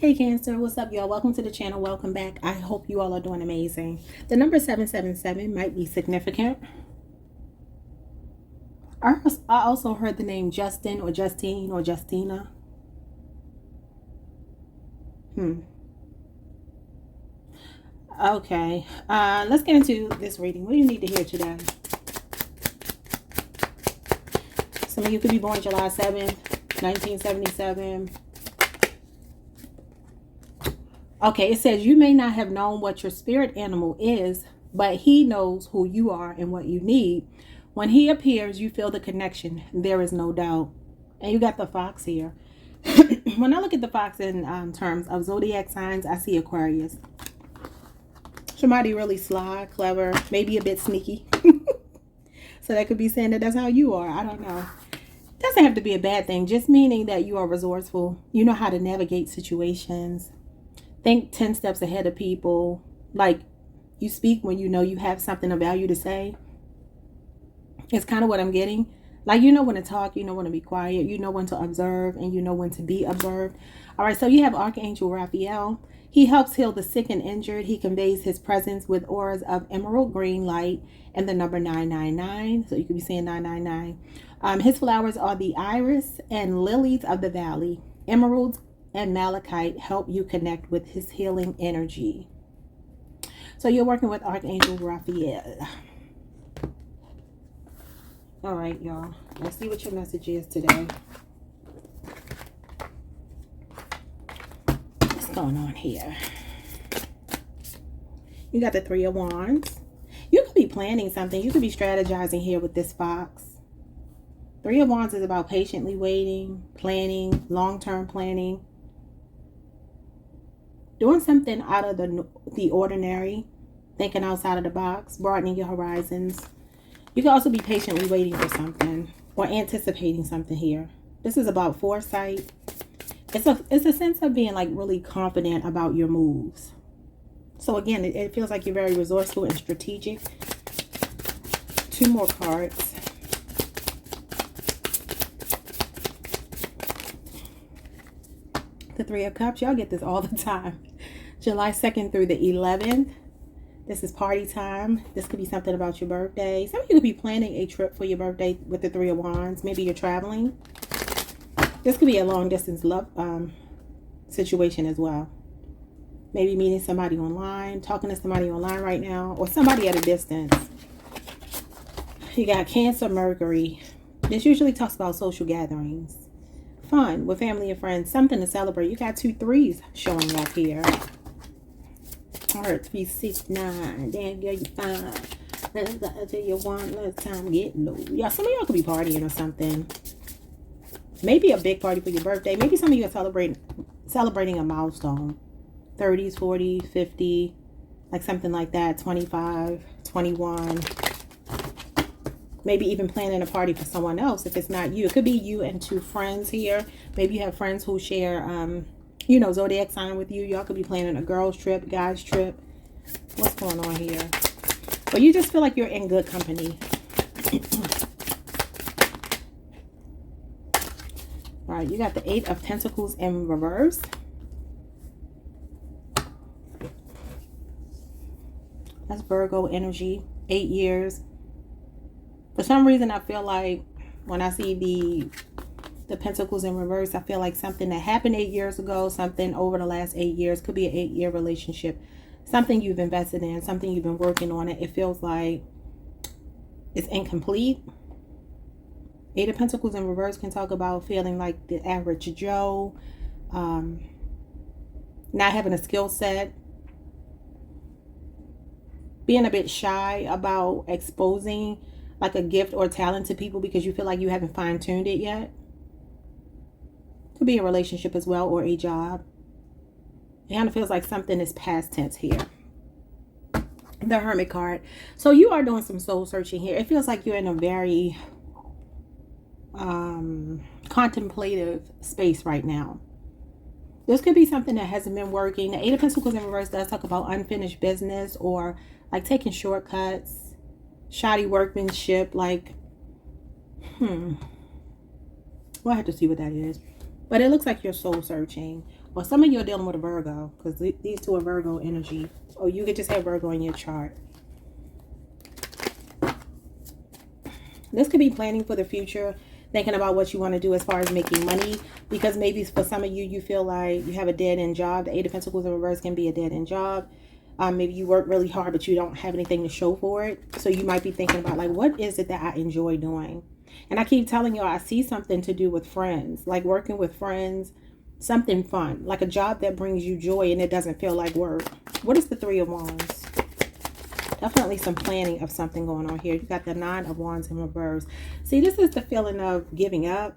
Hey Cancer, what's up y'all? Welcome to the channel. Welcome back. I hope you all are doing amazing. The number 777 might be significant. I also heard the name Justin or Justine or Justina. Okay. Let's get into this reading. What do you need to hear today? Some of you could be born July 7th, 1977. Okay, it says you may not have known what your spirit animal is, but he knows who you are and what you need. When he appears, you feel the connection. There is no doubt. And you got the fox here. When I look at the fox in terms of zodiac signs, I see Aquarius. Somebody really sly, clever, maybe a bit sneaky. So that could be saying that that's how you are. I don't know. Doesn't have to be a bad thing. Just meaning that you are resourceful. You know how to navigate situations. Think 10 steps ahead of people. Like, you speak when you know you have something of value to say. It's kind of what I'm getting. Like, you know when to talk, you know when to be quiet, you know when to observe, and you know when to be observed. All right, so you have Archangel Raphael. He helps heal the sick and injured. He conveys his presence with auras of emerald green light and the number 999. So you could be saying 999. His flowers are the iris and lilies of the valley. Emeralds and malachite help you connect with his healing energy. So you're working with Archangel Raphael. All right, y'all. Let's see what your message is today. What's going on here? You got the Three of Wands. You could be planning something. You could be strategizing here with this fox. Three of Wands is about patiently waiting, planning, long-term planning. Doing something out of the ordinary, thinking outside of the box, broadening your horizons. You can also be patiently waiting for something or anticipating something here. This is about foresight. It's a sense of being like really confident about your moves. So again, it feels like you're very resourceful and strategic. Two more cards. The Three of Cups. Y'all get this all the time. July 2nd through the 11th. This is party time. This could be something about your birthday. Some of you could be planning a trip for your birthday with the Three of Wands. Maybe you're traveling. This could be a long distance love situation as well. Maybe meeting somebody online, talking to somebody online right now, or somebody at a distance. You got Cancer, Mercury. This usually talks about social gatherings. Fun with family and friends. Something to celebrate. You got 2 3s showing up here. Alright, 3, 6, 9. Damn, girl, you fine. Let's tell you one last time, get low. Yeah, some of y'all could be partying or something. Maybe a big party for your birthday. Maybe some of you are celebrating a milestone. 30s, 40s, 50, like something like that. 25, 21. Maybe even planning a party for someone else if it's not you. It could be you and 2 friends here. Maybe you have friends who share you know, zodiac sign with you. Y'all could be planning a girls trip, guys trip. What's going on here? But you just feel like you're in good company. All right, you got the 8 of Pentacles in reverse. That's Virgo energy. 8 years. For some reason, I feel like when I see the Pentacles in reverse, I feel like something that happened 8 years ago, something over the last 8 years, could be an 8-year relationship, something you've invested in, something you've been working on. It feels like it's incomplete. 8 of Pentacles in reverse can talk about feeling like the average Joe, not having a skill set, being a bit shy about exposing like a gift or talent to people because you feel like you haven't fine-tuned it yet. Could be a relationship as well, or a job. It kind of feels like something is past tense here. The Hermit card. So you are doing some soul searching here. It feels like you're in a very contemplative space right now. This could be something that hasn't been working. The 8 of Pentacles in reverse does talk about unfinished business or like taking shortcuts, shoddy workmanship, like we'll have to see what that is. But it looks like you're soul searching. Or some of you are dealing with a Virgo, because these two are Virgo energy. Or you could just have Virgo in your chart. This could be planning for the future, thinking about what you want to do as far as making money. Because maybe for some of you, you feel like you have a dead-end job. The Eight of Pentacles in reverse can be a dead-end job. Maybe you work really hard, but you don't have anything to show for it. So you might be thinking about, like, what is it that I enjoy doing? And I keep telling y'all, I see something to do with friends, like working with friends, something fun, like a job that brings you joy and it doesn't feel like work. What is the Three of Wands? Definitely some planning of something going on here. You got the Nine of Wands in reverse. See, this is the feeling of giving up.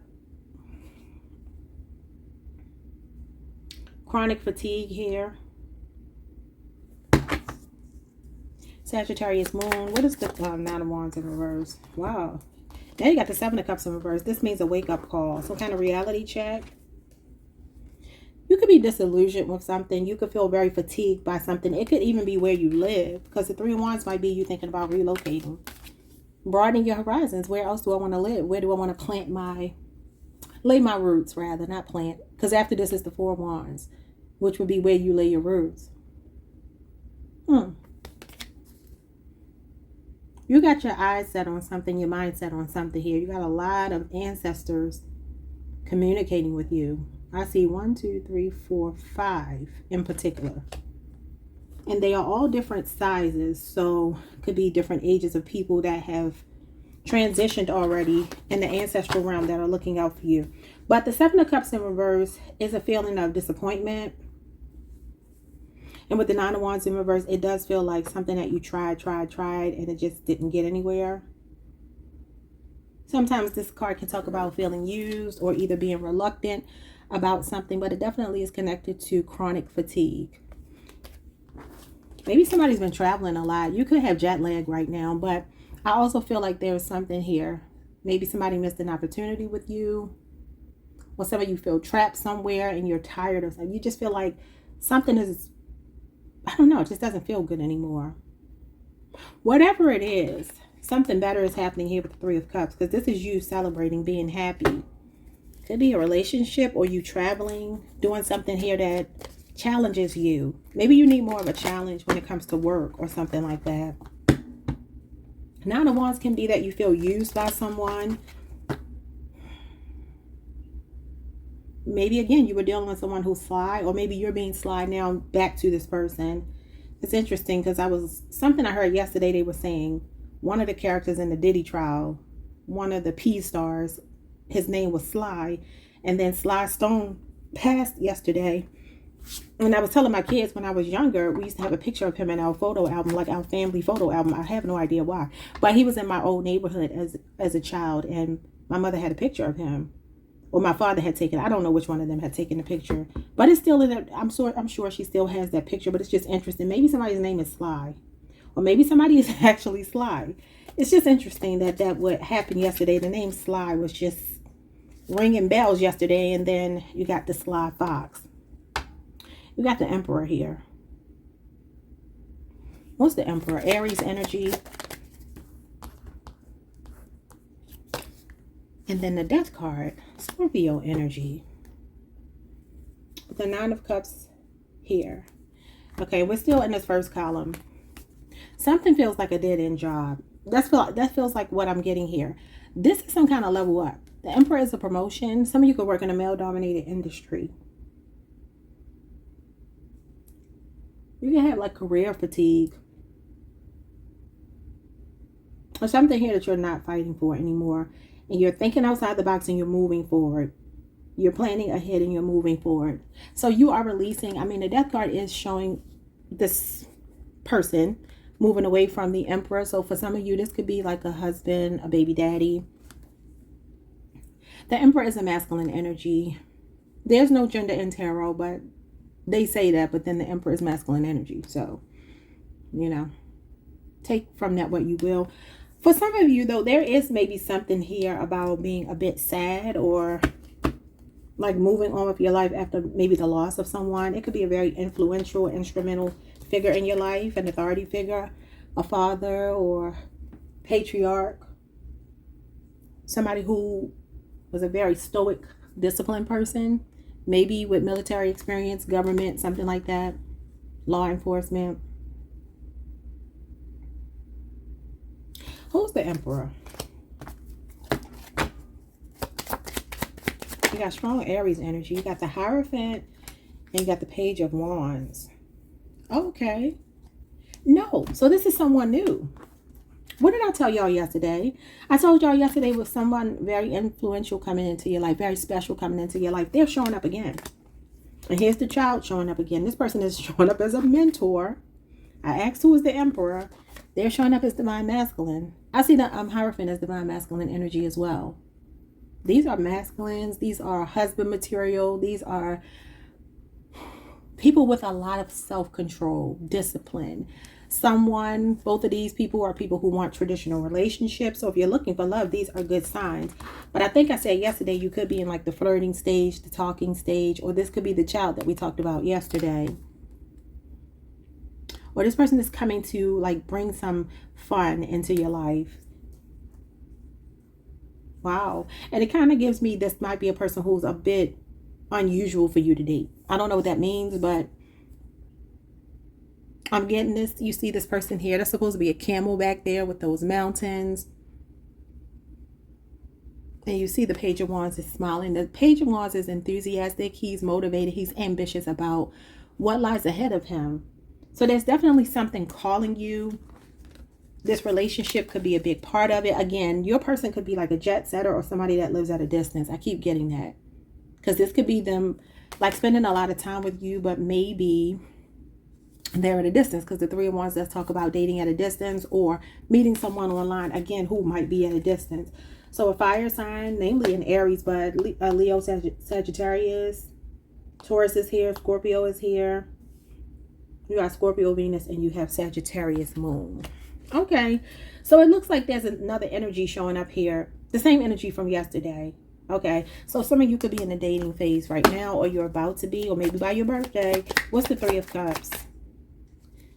Chronic fatigue here. Sagittarius moon. What is the Nine of Wands in reverse? Wow. Now you got the Seven of Cups in reverse. This means a wake-up call. Some kind of reality check. You could be disillusioned with something. You could feel very fatigued by something. It could even be where you live. Because the Three of Wands might be you thinking about relocating. Broadening your horizons. Where else do I want to live? Where do I want to lay my roots, rather, not plant. Because after this is the Four of Wands, which would be where you lay your roots. You got your eyes set on something, your mind set on something here. You got a lot of ancestors communicating with you. I see 1, 2, 3, 4, 5 in particular. And they are all different sizes. So could be different ages of people that have transitioned already in the ancestral realm that are looking out for you. But the Seven of Cups in reverse is a feeling of disappointment. And with the Nine of Wands in reverse, it does feel like something that you tried, and it just didn't get anywhere. Sometimes this card can talk about feeling used or either being reluctant about something, but it definitely is connected to chronic fatigue. Maybe somebody's been traveling a lot. You could have jet lag right now, but I also feel like there's something here. Maybe somebody missed an opportunity with you, or some of you feel trapped somewhere and you're tired or something. You just feel like something is, I don't know, it just doesn't feel good anymore. Whatever it is, something better is happening here with the Three of Cups, because this is you celebrating, being happy. Could be a relationship or you traveling, doing something here that challenges you. Maybe you need more of a challenge when it comes to work or something like that. Nine of Wands can be that you feel used by someone. Maybe, again, you were dealing with someone who's sly, or maybe you're being sly now back to this person. It's interesting because something I heard yesterday, they were saying one of the characters in the Diddy trial, one of the P stars, his name was Sly, and then Sly Stone passed yesterday. And I was telling my kids when I was younger, we used to have a picture of him in our photo album, like our family photo album. I have no idea why, but he was in my old neighborhood as a child, and my mother had a picture of him. Or my father had taken, I don't know which one of them had taken the picture, but it's still in there. I'm sure she still has that picture, but it's just interesting. Maybe somebody's name is Sly, or maybe somebody is actually Sly. It's just interesting that what happened yesterday. The name Sly was just ringing bells yesterday, and then you got the Sly Fox. You got the Emperor here. What's the Emperor? Aries energy. And then the Death card, Scorpio energy. The Nine of Cups here. Okay, we're still in this first column. Something feels like a dead-end job. That feels like what I'm getting here. This is some kind of level up. The Emperor is a promotion. Some of you could work in a male-dominated industry. You can have like career fatigue. Or something here that you're not fighting for anymore. And you're thinking outside the box and you're moving forward. You're planning ahead and you're moving forward. So you are releasing. I mean, the Death card is showing this person moving away from the Emperor. So for some of you, this could be like a husband, a baby daddy. The Emperor is a masculine energy. There's no gender in tarot, but they say that. But then the Emperor is masculine energy. So, you know, take from that what you will. For some of you, though, there is maybe something here about being a bit sad or like moving on with your life after maybe the loss of someone. It could be a very influential, instrumental figure in your life, an authority figure, a father or patriarch, somebody who was a very stoic, disciplined person. Maybe with military experience, government, something like that. Law enforcement. Who's the Emperor? You got strong Aries energy. You got the Hierophant and you got the Page of Wands. Okay. No. So this is someone new. What did I tell y'all yesterday? I told y'all yesterday was someone very influential coming into your life, very special coming into your life. They're showing up again. And here's the child showing up again. This person is showing up as a mentor. I asked who is the Emperor. They're showing up as divine masculine. I see the Hierophant as divine masculine energy as well. These are masculines. These are husband material. These are people with a lot of self-control, discipline. Both of these people are people who want traditional relationships. So if you're looking for love, these are good signs. But I think I said yesterday, you could be in like the flirting stage, the talking stage, or this could be the child that we talked about yesterday. Or this person is coming to like bring some fun into your life. Wow. And it kind of gives me, this might be a person who's a bit unusual for you to date. I don't know what that means, but I'm getting this. You see this person here. There's supposed to be a camel back there with those mountains. And you see the Page of Wands is smiling. The Page of Wands is enthusiastic. He's motivated. He's ambitious about what lies ahead of him. So there's definitely something calling you. This relationship could be a big part of it. Again, your person could be like a jet setter or somebody that lives at a distance. I keep getting that. Because this could be them like spending a lot of time with you, but maybe they're at a distance, because the Three of Wands does talk about dating at a distance or meeting someone online, again, who might be at a distance. So a fire sign, namely an Aries, but Leo, Sagittarius, Taurus is here, Scorpio is here. You got Scorpio Venus and you have Sagittarius Moon. Okay, so it looks like there's another energy showing up here. The same energy from yesterday. Okay, so some of you could be in the dating phase right now, or you're about to be, or maybe by your birthday. What's the Three of Cups?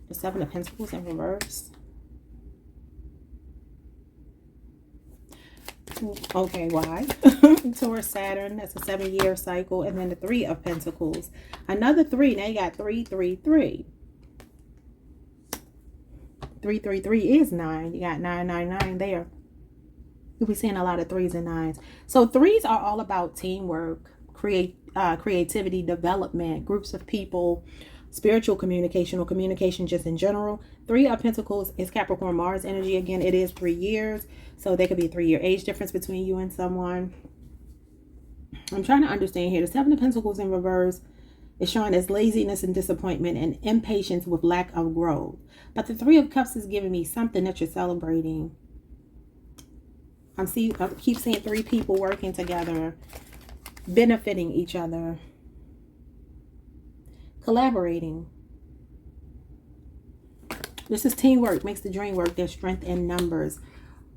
The Seven of Pentacles in reverse. Okay, why? Taurus, Saturn, that's a 7-year cycle. And then the Three of Pentacles. Another 3. Now you got 3, 3, 3. 3, 3, 3 is 9. You got 9, 9, 9 there. You'll be seeing a lot of 3s and 9s. So 3s are all about teamwork, creativity, development, groups of people, spiritual communication, or communication just in general. 3 of Pentacles is Capricorn Mars energy. Again, it is 3 years. So there could be a 3-year age difference between you and someone. I'm trying to understand here. The 7 of Pentacles in reverse is showing as laziness and disappointment and impatience with lack of growth. But the 3 of Cups is giving me something that you're celebrating. I keep seeing 3 people working together, benefiting each other, collaborating. This is teamwork, makes the dream work. There's strength in numbers.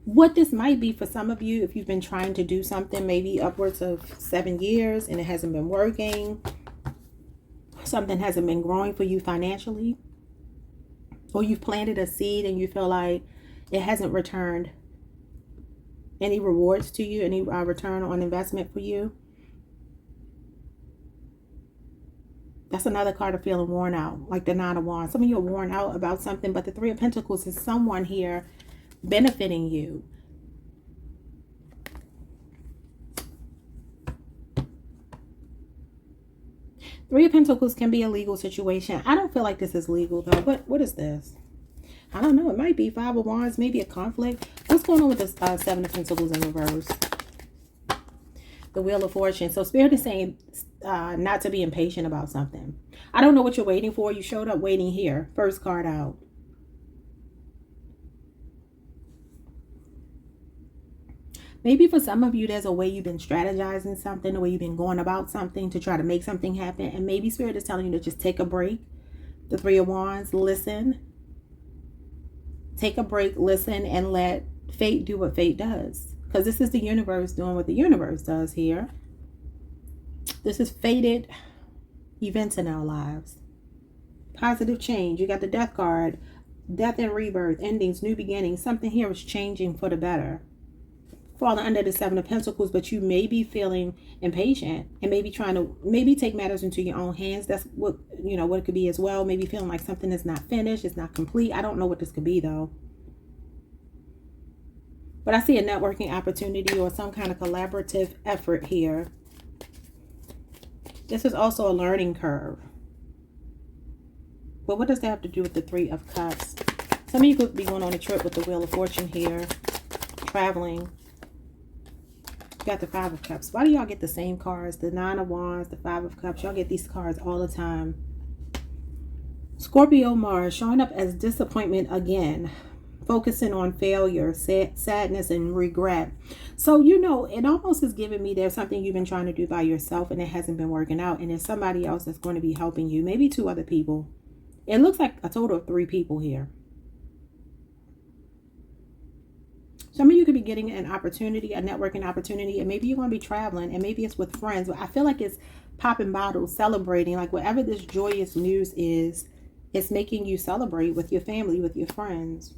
What this might be for some of you, if you've been trying to do something maybe upwards of 7 years and it hasn't been working, something hasn't been growing for you financially, or you've planted a seed and you feel like it hasn't returned any rewards to you, any return on investment for you. That's another card of feeling worn out, like the 9 of Wands. Some of you are worn out about something, but the 3 of Pentacles is someone here benefiting you. Three of Pentacles can be a legal situation. I don't feel like this is legal though. What is this? I don't know. It might be 5 of Wands, maybe a conflict. What's going on with this 7 of Pentacles in reverse? The Wheel of Fortune. So Spirit is saying not to be impatient about something. I don't know what you're waiting for. You showed up waiting here. First card out. Maybe for some of you, there's a way you've been strategizing something, the way you've been going about something to try to make something happen. And maybe Spirit is telling you to just take a break. The 3 of Wands, listen. Take a break, listen, and let fate do what fate does. Because this is the universe doing what the universe does here. This is fated events in our lives. Positive change. You got the Death card. Death and rebirth, endings, new beginnings. Something here is changing for the better. falling under the Seven of Pentacles, but you may be feeling impatient and maybe trying to take matters into your own hands. That's what, what it could be as well. Maybe feeling like something is not finished, it's not complete. I don't know what this could be though. But I see a networking opportunity or some kind of collaborative effort here. This is also a learning curve. But what does that have to do with the Three of Cups? Some of you could be going on a trip with the Wheel of Fortune here. Traveling. You got the Five of Cups. Why do y'all get the same cards? The Nine of Wands, the Five of Cups. Y'all get these cards all the time. Scorpio Mars showing up as disappointment again. Focusing on failure, sadness, and regret. So, it almost is giving me there's something you've been trying to do by yourself and it hasn't been working out. And there's somebody else that's going to be helping you. Maybe 2 other people. It looks like a total of 3 people here. Some of you could be getting an opportunity, a networking opportunity, and maybe you're going to be traveling and maybe it's with friends. But I feel like it's popping bottles, celebrating, like whatever this joyous news is, it's making you celebrate with your family, with your friends.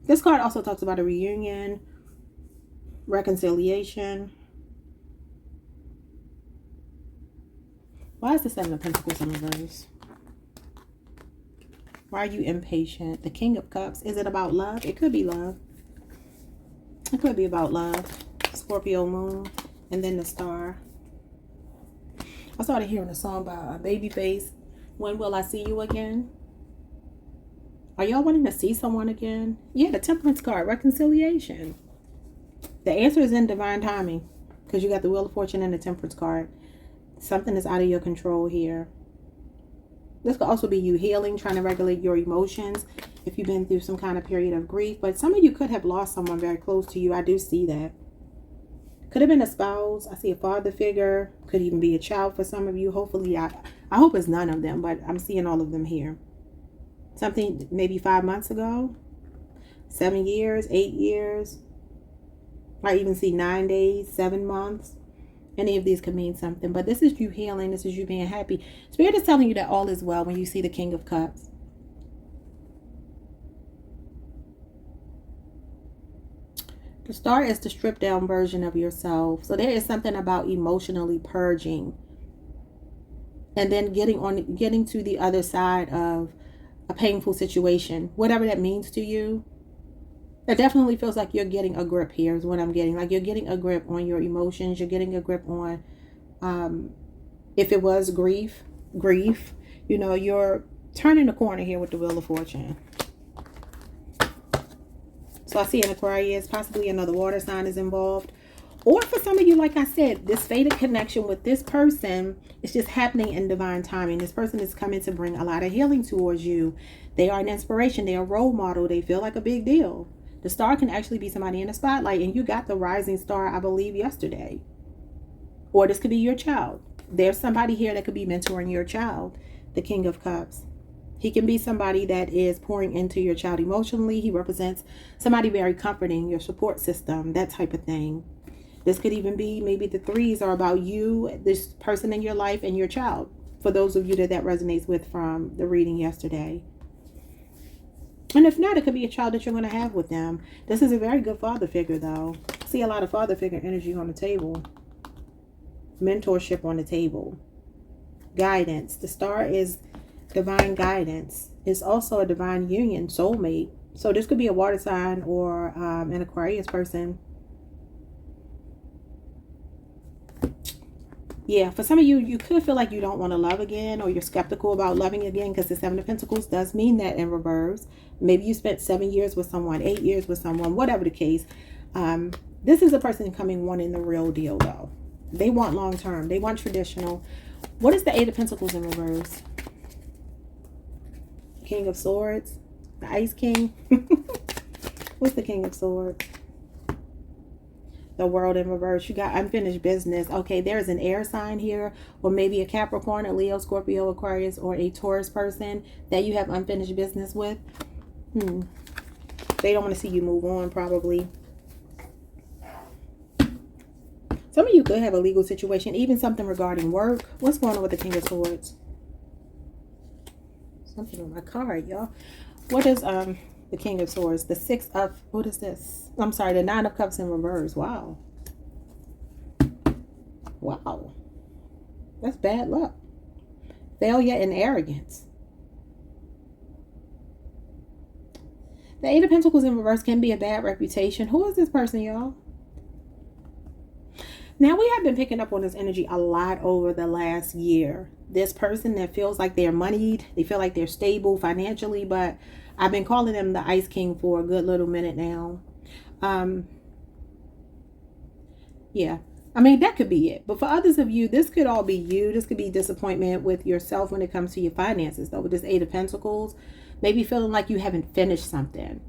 This card also talks about a reunion, reconciliation. Why is the Seven of Pentacles in reverse? Why are you impatient? The King of Cups. Is it about love? It could be love. It could be about love. Scorpio moon. And then the star. I started hearing a song by Babyface. When will I see you again? Are y'all wanting to see someone again? Yeah, the Temperance card. Reconciliation. The answer is in divine timing. Because you got the Wheel of Fortune and the Temperance card. Something is out of your control here. This could also be you healing, trying to regulate your emotions if you've been through some kind of period of grief. But some of you could have lost someone very close to you. I do see that. Could have been a spouse. I see a father figure. Could even be a child for some of you. Hopefully, I hope it's none of them, but I'm seeing all of them here. Something maybe 5 months ago, 7 years, 8 years. I even see 9 days, 7 months. Any of these could mean something, but this is you healing. This is you being happy. Spirit is telling you that all is well when you see the King of Cups. The star is the stripped down version of yourself. So there is something about emotionally purging and then getting to the other side of a painful situation, whatever that means to you. It definitely feels like you're getting a grip here is what I'm getting. Like you're getting a grip on your emotions. You're getting a grip on, if it was grief, you're turning the corner here with the Wheel of Fortune. So I see an Aquarius, possibly another water sign is involved. Or for some of you, like I said, this fated connection with this person is just happening in divine timing. This person is coming to bring a lot of healing towards you. They are an inspiration. They are a role model. They feel like a big deal. The star can actually be somebody in the spotlight, and you got the rising star, I believe, yesterday. Or this could be your child. There's somebody here that could be mentoring your child, the King of Cups. He can be somebody that is pouring into your child emotionally. He represents somebody very comforting, your support system, that type of thing. This could even be maybe the threes are about you, this person in your life, and your child. For those of you that resonates with from the reading yesterday. And if not, it could be a child that you're going to have with them. This is a very good father figure, though. I see a lot of father figure energy on the table. Mentorship on the table. Guidance. The star is divine guidance. It's also a divine union, soulmate. So this could be a water sign or an Aquarius person. Yeah, for some of you, you could feel like you don't want to love again or you're skeptical about loving again because the Seven of Pentacles does mean that in reverse. Maybe you spent 7 years with someone, 8 years with someone, whatever the case. This is a person coming wanting the real deal, though. They want long-term. They want traditional. What is the Eight of Pentacles in reverse? King of Swords. The Ice King. What's the King of Swords? The World in reverse. You got unfinished business. Okay, there's an air sign here, or maybe a Capricorn, a Leo, Scorpio, Aquarius, or a Taurus person that you have unfinished business with. They don't want to see you move on, probably. Some of you could have a legal situation, even something regarding work. What's going on with the King of Swords? Something on my card, y'all. What is The King of Swords. The Six of, what is this? I'm sorry, the Nine of Cups in reverse. Wow. Wow. That's bad luck. Failure and arrogance. The Eight of Pentacles in reverse can be a bad reputation. Who is this person, y'all? Now, we have been picking up on this energy a lot over the last year. This person that feels like they're moneyed, they feel like they're stable financially, but I've been calling them the Ice King for a good little minute now. Yeah. I mean, that could be it. But for others of you, this could all be you. This could be disappointment with yourself when it comes to your finances, though, with this Eight of Pentacles. Maybe feeling like you haven't finished something.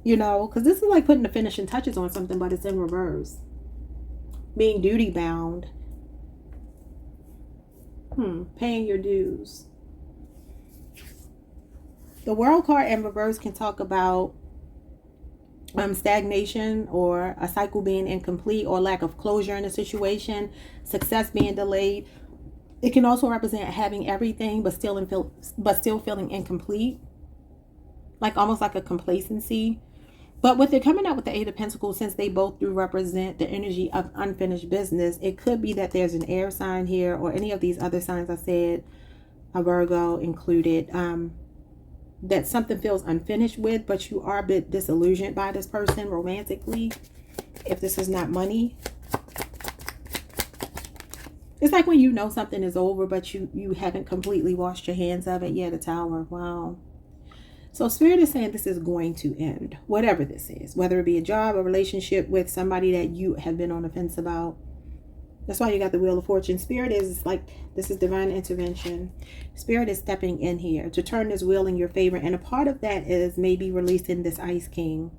You know, because this is like putting the finishing touches on something, but it's in reverse. Being duty bound. Paying your dues. The World card in reverse can talk about stagnation or a cycle being incomplete or lack of closure in a situation, success being delayed. It can also represent having everything but still feeling incomplete, like almost like a complacency. But with it coming out with the Eight of Pentacles, since they both do represent the energy of unfinished business, it could be that there's an air sign here or any of these other signs I said, a Virgo included, that something feels unfinished with, but you are a bit disillusioned by this person romantically, if this is not money. It's like when you know something is over, but you haven't completely washed your hands of it. Yeah, the Tower. Wow. So Spirit is saying this is going to end, whatever this is, whether it be a job, a relationship with somebody that you have been on the fence about. That's why you got the Wheel of Fortune. Spirit is like, this is divine intervention. Spirit is stepping in here to turn this wheel in your favor. And a part of that is maybe releasing this Ice King.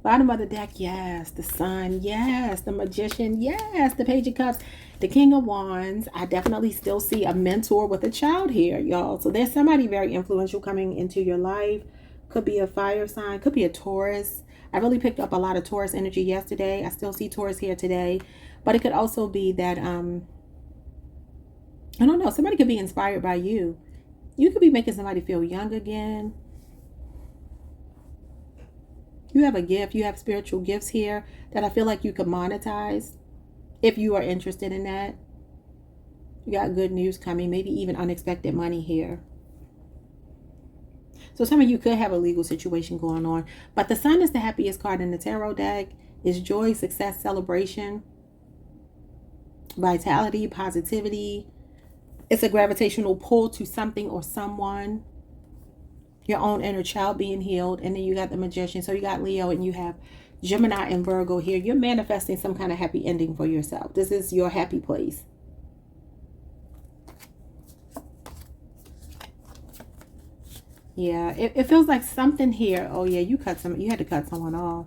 Bottom of the deck, yes. The Sun, yes. The Magician, yes. The Page of Cups, the King of Wands. I definitely still see a mentor with a child here, y'all. So there's somebody very influential coming into your life. Could be a fire sign, could be a Taurus. I really picked up a lot of Taurus energy yesterday. I still see Taurus here today. But it could also be that, I don't know, somebody could be inspired by you. You could be making somebody feel young again. You have a gift. You have spiritual gifts here that I feel like you could monetize if you are interested in that. You got good news coming, maybe even unexpected money here. So some of you could have a legal situation going on. But the Sun is the happiest card in the tarot deck. It's joy, success, celebration, vitality, positivity. It's a gravitational pull to something or someone. Your own inner child being healed. And then you got the Magician. So you got Leo and you have Gemini and Virgo here. You're manifesting some kind of happy ending for yourself. This is your happy place. Yeah, it feels like something here. Oh yeah, you had to cut someone off.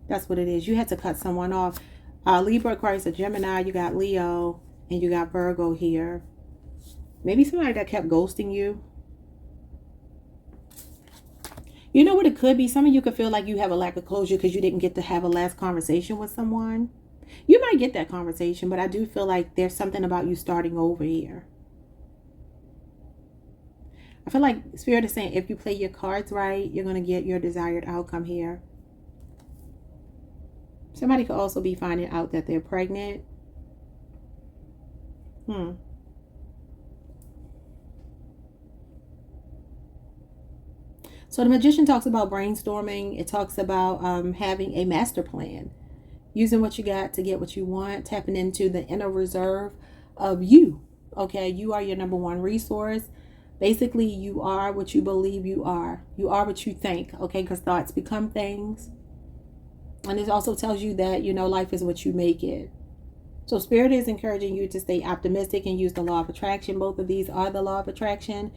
That's what it is. You had to cut someone off. Libra, Aquarius, a Gemini. You got Leo and you got Virgo here. Maybe somebody that kept ghosting you. You know what it could be? Some of you could feel like you have a lack of closure because you didn't get to have a last conversation with someone. You might get that conversation, but I do feel like there's something about you starting over here. I feel like Spirit is saying if you play your cards right, you're going to get your desired outcome here. Somebody could also be finding out that they're pregnant. So the Magician talks about brainstorming. It talks about having a master plan. Using what you got to get what you want. Tapping into the inner reserve of you. Okay, you are your number one resource. Basically, you are what you believe you are. You are what you think. Okay, because thoughts become things. And it also tells you that, you know, life is what you make it. So Spirit is encouraging you to stay optimistic and use the law of attraction. Both of these are the law of attraction.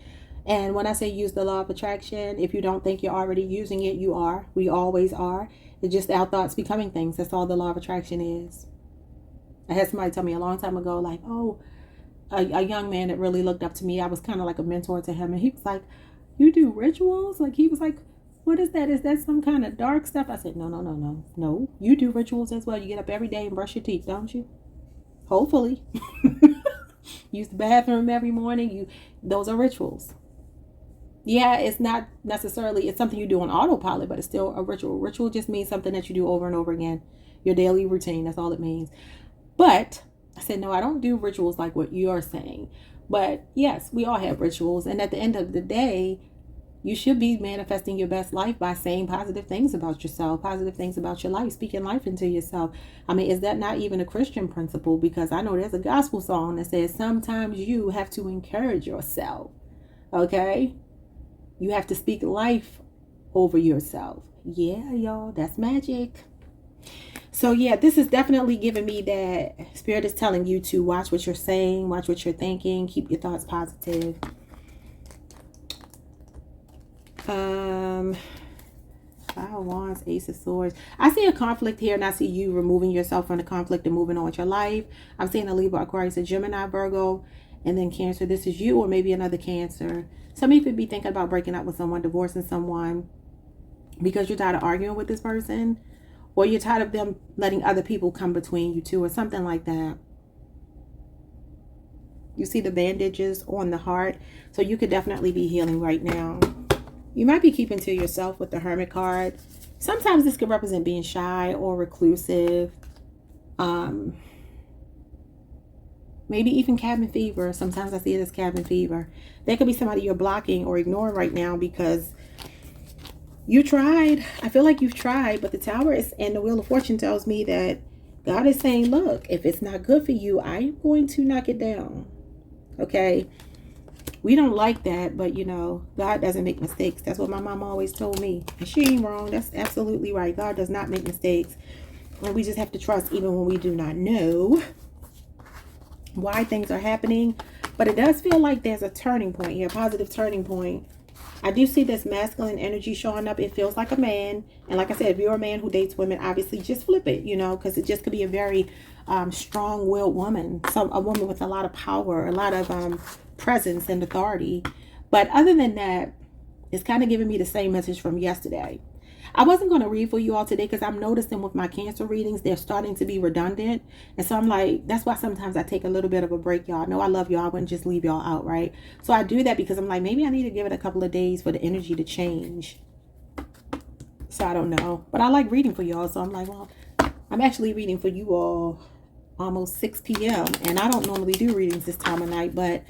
And when I say use the law of attraction, if you don't think you're already using it, you are. We always are. It's just our thoughts becoming things. That's all the law of attraction is. I had somebody tell me a long time ago, like, oh, a young man that really looked up to me. I was kind of like a mentor to him. And he was like, you do rituals? Like, he was like, what is that? Is that some kind of dark stuff? I said, no. You do rituals as well. You get up every day and brush your teeth, don't you? Hopefully. Use the bathroom every morning. Those are rituals. Yeah, it's not necessarily, it's something you do on autopilot, but it's still a ritual. Ritual just means something that you do over and over again. Your daily routine, that's all it means. But I said, no, I don't do rituals like what you're saying. But yes, we all have rituals. And at the end of the day, you should be manifesting your best life by saying positive things about yourself, positive things about your life, speaking life into yourself. I mean, is that not even a Christian principle? Because I know there's a gospel song that says sometimes you have to encourage yourself. Okay? You have to speak life over yourself. Yeah, y'all, that's magic. So yeah, this is definitely giving me that Spirit is telling you to watch what you're saying, watch what you're thinking, keep your thoughts positive. Five of Wands, Ace of Swords. I see a conflict here, and I see you removing yourself from the conflict and moving on with your life. I'm seeing a Libra, Aquarius, a Gemini, Virgo, and then Cancer. This is you, or maybe another Cancer. Some of you could be thinking about breaking up with someone, divorcing someone, because you're tired of arguing with this person, or you're tired of them letting other people come between you two, or something like that. You see the bandages on the heart, so you could definitely be healing right now. You might be keeping to yourself with the Hermit card. Sometimes this could represent being shy or reclusive. Maybe even cabin fever. Sometimes I see it as cabin fever. There could be somebody you're blocking or ignoring right now because you tried. I feel like you've tried, but the Tower is, and the Wheel of Fortune tells me that God is saying, look, if it's not good for you, I'm going to knock it down. Okay? We don't like that, but you know, God doesn't make mistakes. That's what my mom always told me. And she ain't wrong. That's absolutely right. God does not make mistakes. And we just have to trust even when we do not know why things are happening. But it does feel like there's a turning point here, a positive turning point. I do see this masculine energy showing up. It feels like a man. And like I said, if you're a man who dates women, obviously just flip it, you know, because it just could be a very strong-willed woman. A woman with a lot of power, a lot of presence and authority. But other than that, it's kind of giving me the same message from yesterday. I wasn't going to read for you all today because I'm noticing with my Cancer readings, they're starting to be redundant. And so I'm like, that's why sometimes I take a little bit of a break, y'all. No, I love y'all. I wouldn't just leave y'all out, right? So I do that because I'm like, maybe I need to give it a couple of days for the energy to change. So I don't know. But I like reading for y'all. So I'm like, well, I'm actually reading for you all almost 6 p.m. And I don't normally do readings this time of night, but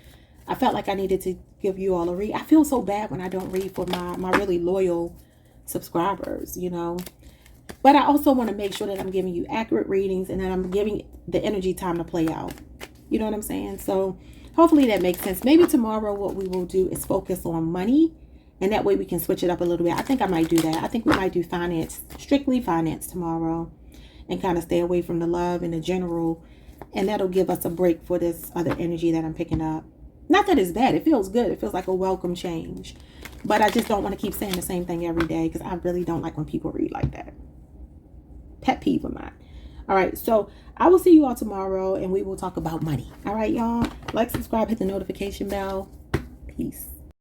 I felt like I needed to give you all a read. I feel so bad when I don't read for my really loyal subscribers, you know. But I also want to make sure that I'm giving you accurate readings and that I'm giving the energy time to play out. You know what I'm saying? So hopefully that makes sense. Maybe tomorrow what we will do is focus on money. And that way we can switch it up a little bit. I think I might do that. I think we might do finance, strictly finance tomorrow. And kind of stay away from the love and the general. And that'll give us a break for this other energy that I'm picking up. Not that it's bad. It feels good. It feels like a welcome change. But I just don't want to keep saying the same thing every day because I really don't like when people read like that. Pet peeve of mine. All right. So I will see you all tomorrow and we will talk about money. All right, y'all. Like, subscribe, hit the notification bell. Peace.